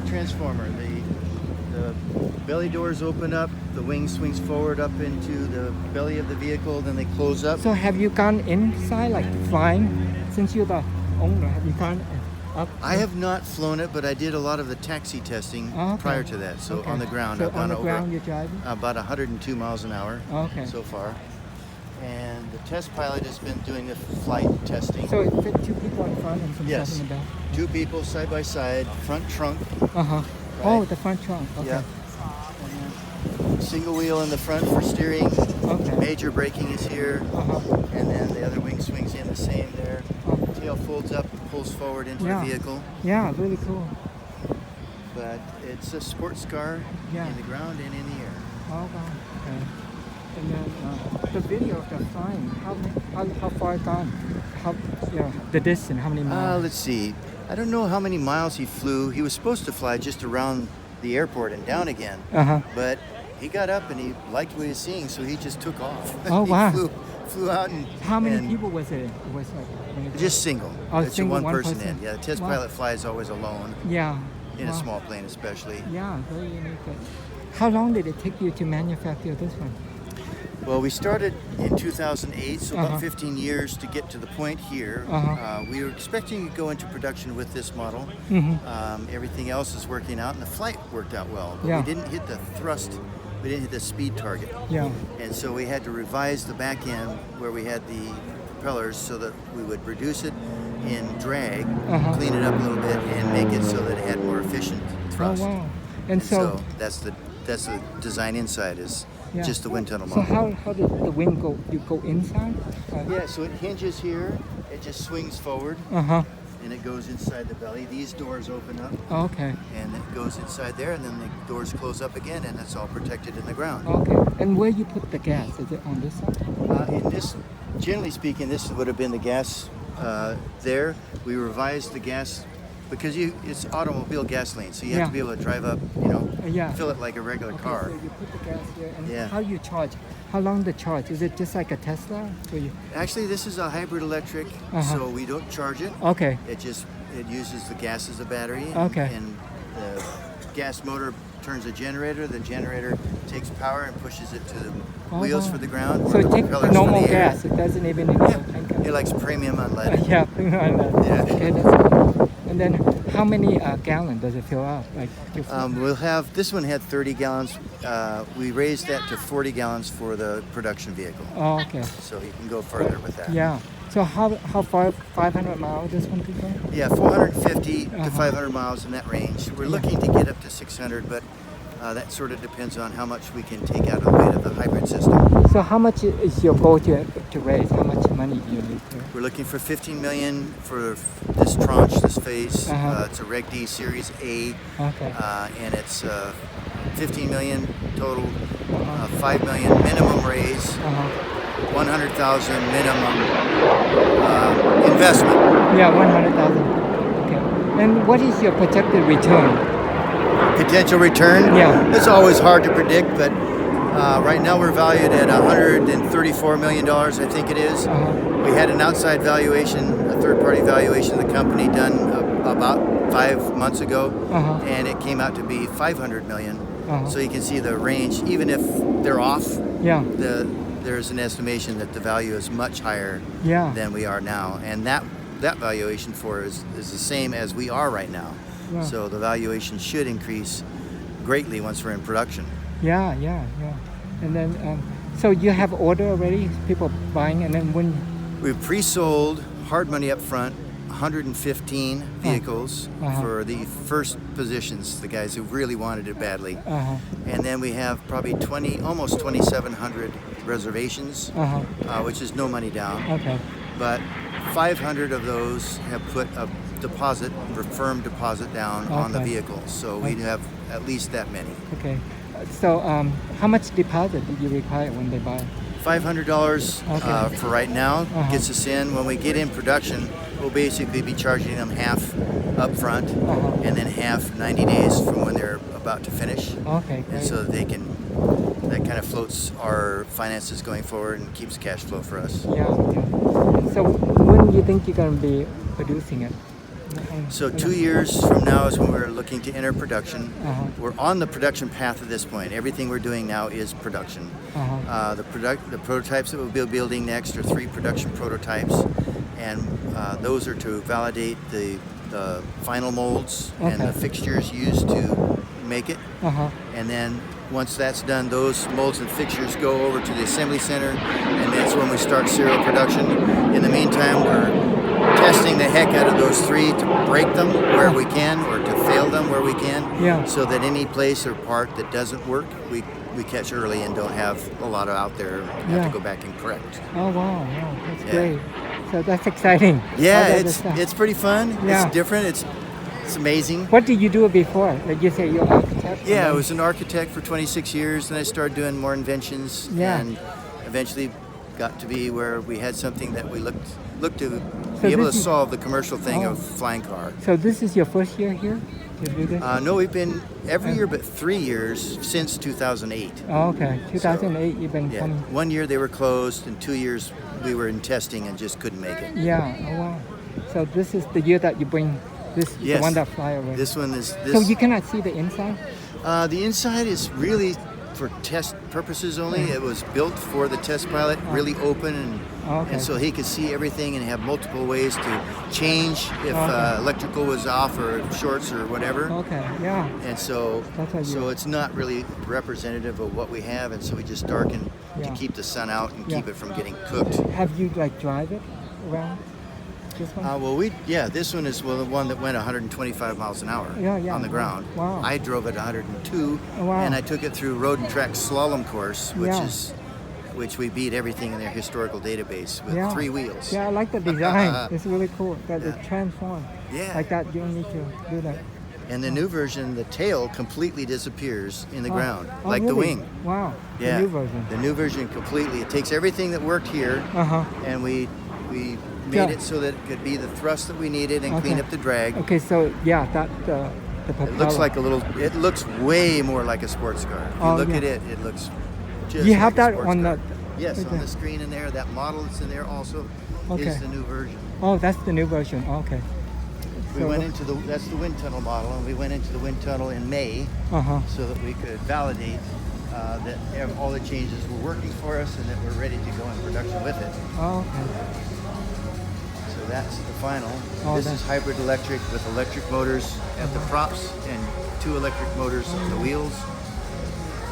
transformer. The belly doors open up, the wing swings forward up into the belly of the vehicle, then they close up. So have you gone inside, like flying? Since you're the owner, have you gone up? I have not flown it, but I did a lot of the taxi testing prior to that. So on the ground, so I've gone on the over ground you're driving? about 102 miles an hour Okay. so far. And the test pilot has been doing the flight testing. So it fit 2 people in front and some Yes. stuff in the back? 2 people side by side, front trunk. Uh-huh. Oh, the front trunk. Okay. Yeah. Single wheel in the front for steering. Okay. Major braking is here. Uh-huh. And then the other wing swings in the same there. Oh. Tail folds up, pulls forward into the vehicle. Yeah, really cool. But it's a sports car in the ground and in the air. Oh, wow. Okay. And then the video of the flying, how far gone? The distance, how many miles? Let's see. I don't know how many miles he flew. He was supposed to fly just around the airport and down again. Uh-huh. But he got up and he liked what he was seeing, so he just took off. Oh, wow. He flew out and... How many people was it? It was like... Just single. Oh, it's single, a one person person. in. Yeah, the test pilot flies always alone. Yeah. In a small plane especially. Yeah, very unique. How long did it take you to manufacture this one? Well, we started in 2008, so about 15 years to get to the point here. We were expecting to go into production with this model. Everything else is working out, and the flight worked out well. But we didn't hit the thrust, we didn't hit the speed target. Yeah. And so we had to revise the back end where we had the propellers so that we would reduce it in drag, clean it up a little bit, and make it so that it had more efficient thrust. Oh, wow. And so that's the design inside is just the wind tunnel So model. how did the wind go? You go inside? Yeah, so it hinges here, it just swings forward, and it goes inside the belly. These doors open up, Okay. and it goes inside there, and then the doors close up again, and it's all protected in the ground. Okay. And where you put the gas? Is it on this side? In this, generally speaking, this would have been the gas there. We revised the gas because it's automobile gasoline, so you have to be able to drive up, fill it like a regular car. So you put the gas there, and Yeah. how you charge? How long the charge? Is it just like a Tesla? Actually, this is a hybrid electric, so we don't charge it. Okay. It uses the gas as a battery. Okay. And the gas motor turns a generator. The generator takes power and pushes it to the wheels for the ground. So it takes propellers normal for the air. gas. It doesn't even need a tank. It likes premium unleaded. Yeah, Okay, that's cool. And then how many gallons does it fill up? Like We'll have, this one had 30 gallons. We raised that to 40 gallons for the production vehicle. Oh, okay. So you can go further with that. Yeah. So how far? 500 miles this one could go? Yeah, 450 to 500 miles in that range. We're looking to get up to 600, but that sort of depends on how much we can take out of the weight of the hybrid system. So how much is your goal to raise? How much money do you need? We're looking for 15 million for this tranche, this phase. It's a Reg D Series A, and it's 15 million total, 5 million minimum raise, 100,000 minimum investment. Yeah, 100,000. Okay. And what is your projected return? Potential return? Yeah. It's always hard to predict, but right now we're valued at $134 million, I think it is. We had an outside valuation, a third-party valuation of the company done about 5 months ago, and it came out to be $500 million. So you can see the range, even if they're off, there's an estimation that the value is much higher than we are now. And that valuation for is the same as we are right now. So the valuation should increase greatly once we're in production. Yeah. And then, so you have order already? People buying, and then when? We've pre-sold hard money up front, 115 vehicles for the first positions, the guys who really wanted it badly. And then we have probably almost 2,700 reservations, which is no money down. Okay. But 500 of those have put a deposit, a firm deposit down on the vehicle. So we have at least that many. Okay. So how much deposit did you require when they buy? $500 for right now gets us in. When we get in production, we'll basically be charging them half up front and then half 90 days from when they're about to finish. Okay, great. And so that kind of floats our finances going forward and keeps cash flow for us. Yeah. Okay. So when do you think you're going to be producing it? How So 2 years from now is when we're looking to enter production. Uh-huh. We're on the production path at this point. Everything we're doing now is production. The prototypes that we'll be building next are 3 production prototypes, and those are to validate the final molds and the fixtures used to make it. And then once that's done, those molds and fixtures go over to the assembly center, and that's when we start serial production. In the meantime, we're testing the heck out of those 3 to break them where we can, or to fail them where we can, so that any place or part that doesn't work, we catch early and don't have a lot of out there and have to go back and correct. Oh wow, that's great. So that's exciting. Yeah, it's pretty fun. It's different. It's amazing. What did you do before? Like you say, you're an architect? Yeah, I was an architect for 26 years, and I started doing more inventions, and eventually got to be where we had something that we looked to be able to solve the commercial thing of flying car. So this is your first year here to do this? No, we've been every year but 3 years since 2008. Oh, okay. 2008 you've been coming. 1 year they were closed, and 2 years we were in testing and just couldn't make it. Yeah, oh wow. So this is the year that you bring this, the one that fly away. This one is this. So you cannot see the inside? The inside is really for test purposes only. It was built for the test pilot, really open, and so he could see everything and have multiple ways to change if electrical was off or shorts or whatever. Okay, yeah. And so it's not really representative of what we have, and so we just darken to keep the sun out and keep it from getting cooked. Have you like drive it around? This one? This one is the one that went 125 miles an hour on the ground. Wow. I drove it 102, and I took it through road and track slalom course, which we beat everything in their historical database with 3 wheels. Yeah, I like the design. It's really cool that it transforms. Yeah. Like that, you don't need to do that. And the new version, the tail completely disappears in the ground, like the wing. Wow. Yeah. The new version. The new version completely. It takes everything that worked here, and we made it so that it could be the thrust that we needed and clean up the drag. Okay, so that the propeller. It looks like it looks way more like a sports car. If you look at it, it looks just you like have that a sports on car. the... Yes, on the screen in there. That model that's in there also is the new version. Oh, that's the new version. Okay. We went into that's the wind tunnel model, and we went into the wind tunnel in May so that we could validate that all the changes were working for us and that we're ready to go in production with it. Oh, okay. So that's the final. This is hybrid electric with electric motors at the props and 2 electric motors on the wheels.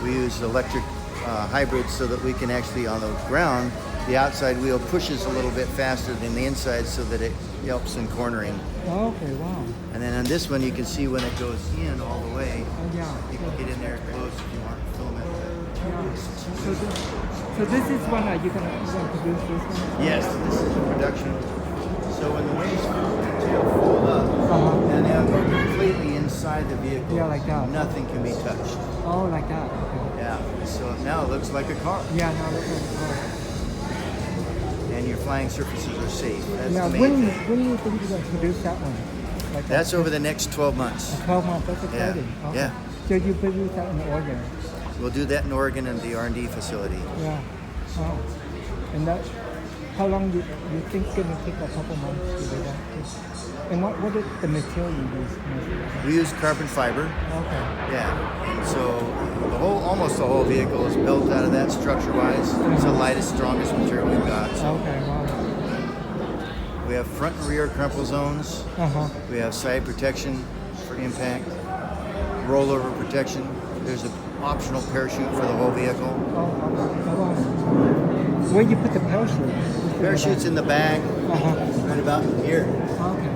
We use electric hybrid so that we can actually, on the ground, the outside wheel pushes a little bit faster than the inside so that it helps in cornering. Oh, okay, wow. And then on this one, you can see when it goes in all the way. Oh, yeah. You can get in there close if you want to film it. So this is one that you're going to produce this one? Yes, this is the production. So when the wings fold up, and they'll go completely inside the vehicle. Yeah, like that. Nothing can be touched. Oh, like that. Okay. Yeah. So now it looks like a car. Yeah, now it looks like a car. And your flying surfaces are safe. That's Now, the when main thing. do you think you're going to produce that one? Like That's over the next 12 months. 12 months. That's exciting. Yeah. Okay. Yeah. So you produce that in Oregon? We'll do that in Oregon in the R&D facility. Yeah. Wow. And that, how long do you think it's going to take? A couple months to do that? And what is the material you use? We use carbon fiber. Okay. Yeah. And so almost the whole vehicle is built out of that structure-wise. It's the lightest, strongest material we've got. So. Okay. Wow. We have front and rear crumple zones. We have side protection for impact, rollover protection. There's an optional parachute for the whole vehicle. Where you put the parachute? Parachute's in the back, right about here. Okay.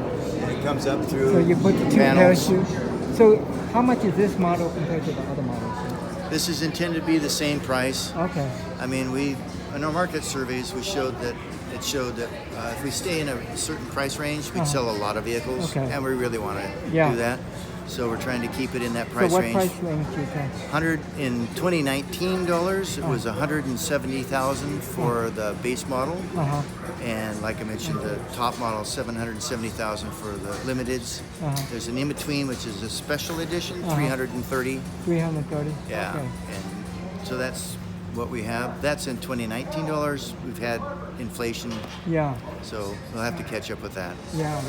And it comes up through. So you put the 2 panels. parachutes. So how much is this model compared to the other models? This is intended to be the same price. Okay. I mean, in our market surveys, it showed that if we stay in a certain price range, we'd sell a lot of vehicles, and we really want to do that. So we're trying to keep it in that price range. So what price range do you think? In 2019 dollars, it was $170,000 for the base model, and like I mentioned, the top model $770,000 for the limiteds. There's an in between, which is a special edition, $330,000. $330,000. Yeah, Okay. and so that's what we have. That's in 2019 dollars. We've had inflation. Yeah. So we'll have to catch up with that. Yeah.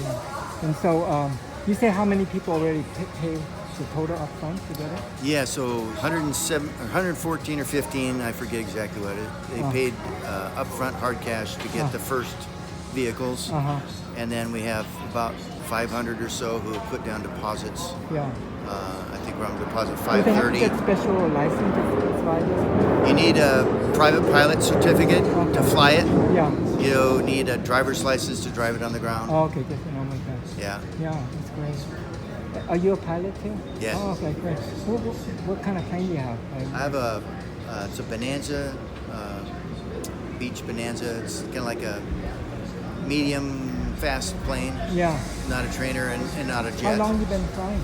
And so You say how many people already pay the total upfront to get it? Yeah, so 107, or 114 or 15, I forget exactly what it. They paid upfront hard cash to get the first vehicles, and then we have about 500 or so who have put down deposits. Yeah. I think we're on deposit Do they have to 530. get special license to fly this? You need a private pilot certificate to fly it. Yeah. You need a driver's license to drive it on the ground. Oh, okay, just a normal car. Yeah. Yeah, that's great. Are you a pilot too? Yes. Oh, okay, great. What kind of plane do you have? I have it's a Bonanza, beach Bonanza. It's kind of like a medium fast plane. Yeah. Not a trainer and not a jet. How long you been flying?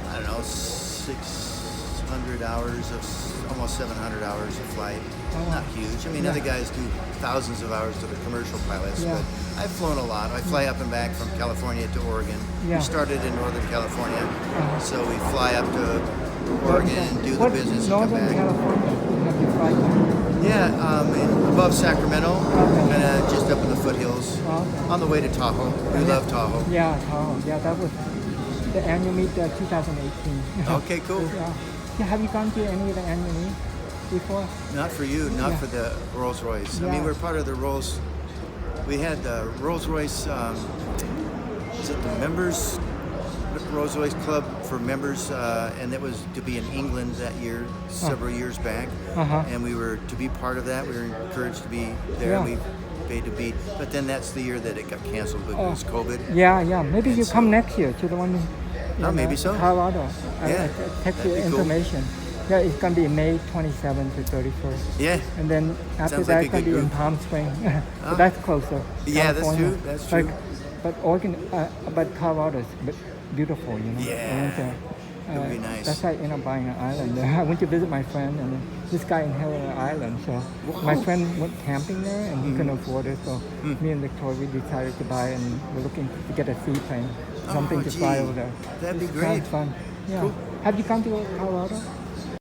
I don't know, 600 hours of almost 700 hours of flight. Oh, Not huge. I mean, other guys do thousands of hours to the commercial pilots, Yeah. but I've flown a lot. I fly up and back from California to Oregon. Yeah. We started in Northern California, so we fly up to Oregon and do the What business and come Northern back. California have you flight from? Yeah, above Sacramento, Okay. kind of just up in the foothills, Okay. on the way to Tahoe. We love Tahoe. Yeah, Tahoe. Yeah, that was the annual meet 2018. Okay, cool. Yeah. Yeah, have you gone to any of the annual meet before? Not for you, not Yeah. for the Rolls Royce. I Yeah. mean, we're part of the Rolls. We had the Rolls Royce. Is it the members? Rolls Royce Club for members, and it was to be in England that year, several years back. And we were to be part of that. We were encouraged to be there. Yeah. We paid to be, but then that's the year that it got canceled because of COVID. Yeah, yeah. Maybe And you so- come next year to the one in maybe so. Colorado. Yeah, I text that'd you be cool. information. Yeah, it's gonna be May 27th to 31st. Yeah. And then after Sounds that, like a it's gonna good be in group. Palm Springs. Ah. But that's closer. Yeah, that's California. true. That's true. But Oregon, but Colorado's beautiful, you know. Yeah. I went there. It would be nice. That's why I ended up buying an island there. I went to visit my friend, and then this guy inherited an island. So my Wow. friend went camping there, and he couldn't afford it. So me and Victoria, we decided to buy it, and we're looking to get a seaplane, something to fly gee. over there. That'd be It's great. kind of fun. Yeah. Cool. Have you come to Colorado?